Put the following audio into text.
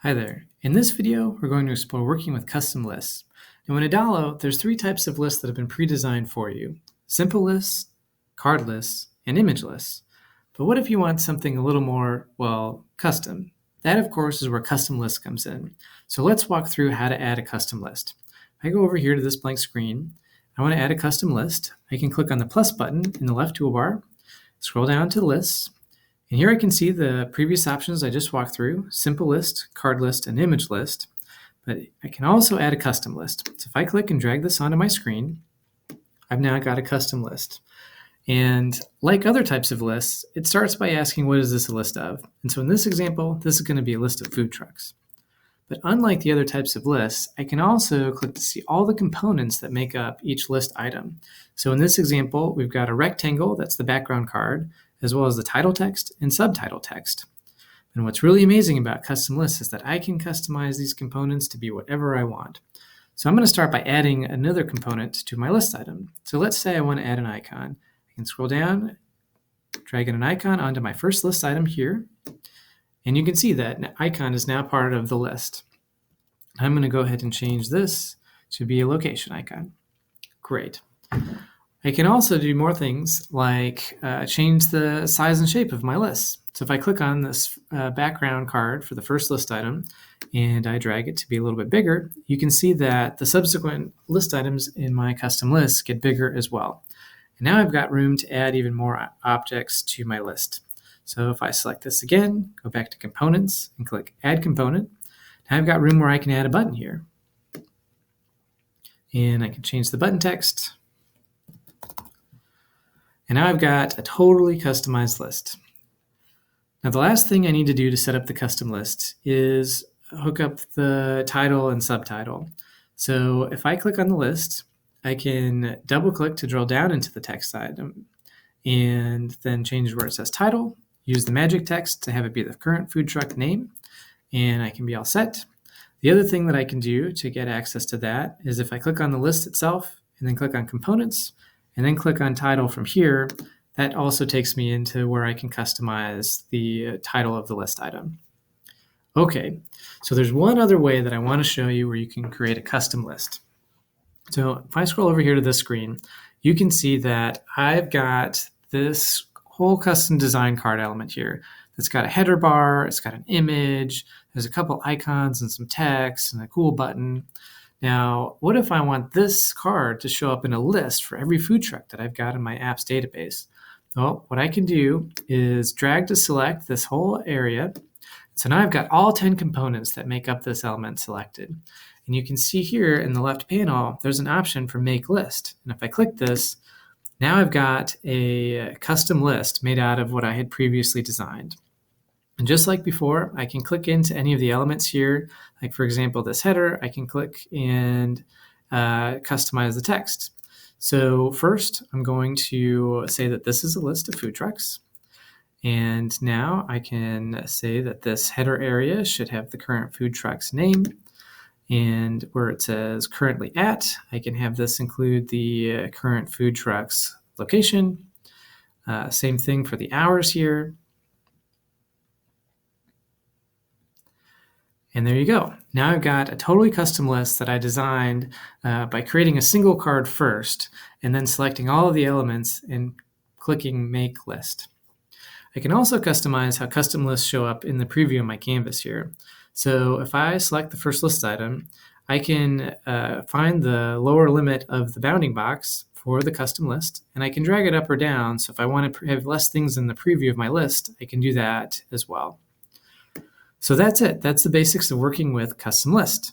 Hi there. In this video, we're going to explore working with custom lists. Now in Adalo, there's three types of lists that have been pre-designed for you: simple lists, card lists, and image lists. But what if you want something a little more, custom? That, of course, is where custom lists comes in. So let's walk through how to add a custom list. If I go over here to this blank screen, I want to add a custom list. I can click on the plus button in the left toolbar, scroll down to lists, and here I can see the previous options I just walked through: simple list, card list, and image list. But I can also add a custom list. So if I click and drag this onto my screen, I've now got a custom list. And like other types of lists, it starts by asking, what is this a list of? And so in this example, this is going to be a list of food trucks. But unlike the other types of lists, I can also click to see all the components that make up each list item. So in this example, we've got a rectangle, that's the background card, as well as the title text and subtitle text. And what's really amazing about custom lists is that I can customize these components to be whatever I want. So I'm going to start by adding another component to my list item. So let's say I want to add an icon. I can scroll down, drag in an icon onto my first list item here, and you can see that an icon is now part of the list. I'm going to go ahead and change this to be a location icon. Great. I can also do more things like change the size and shape of my list. So if I click on this background card for the first list item and I drag it to be a little bit bigger, you can see that the subsequent list items in my custom list get bigger as well. And now I've got room to add even more objects to my list. So if I select this again, go back to components and click add component, now I've got room where I can add a button here. And I can change the button text. And now I've got a totally customized list. Now the last thing I need to do to set up the custom list is hook up the title and subtitle. So if I click on the list, I can double click to drill down into the text item and then change where it says title, use the magic text to have it be the current food truck name, and I can be all set. The other thing that I can do to get access to that is if I click on the list itself and then click on components and then click on title from here, that also takes me into where I can customize the title of the list item. Okay, so there's one other way that I want to show you where you can create a custom list. So if I scroll over here to this screen, you can see that I've got this whole custom design card element here that's got a header bar, it's got an image, there's a couple icons and some text and a cool button. Now, what if I want this card to show up in a list for every food truck that I've got in my apps database? Well, what I can do is drag to select this whole area. So now I've got all 10 components that make up this element selected. And you can see here in the left panel, there's an option for make list. And if I click this, now I've got a custom list made out of what I had previously designed. And just like before, I can click into any of the elements here. Like for example, this header, I can click and customize the text. So first, I'm going to say that this is a list of food trucks. And now I can say that this header area should have the current food truck's name. And where it says currently at, I can have this include the current food truck's location. Same thing for the hours here. And there you go. Now I've got a totally custom list that I designed by creating a single card first and then selecting all of the elements and clicking Make List. I can also customize how custom lists show up in the preview of my canvas here. So if I select the first list item, I can find the lower limit of the bounding box for the custom list, and I can drag it up or down. So if I want to have less things in the preview of my list, I can do that as well. So that's it. That's the basics of working with custom list.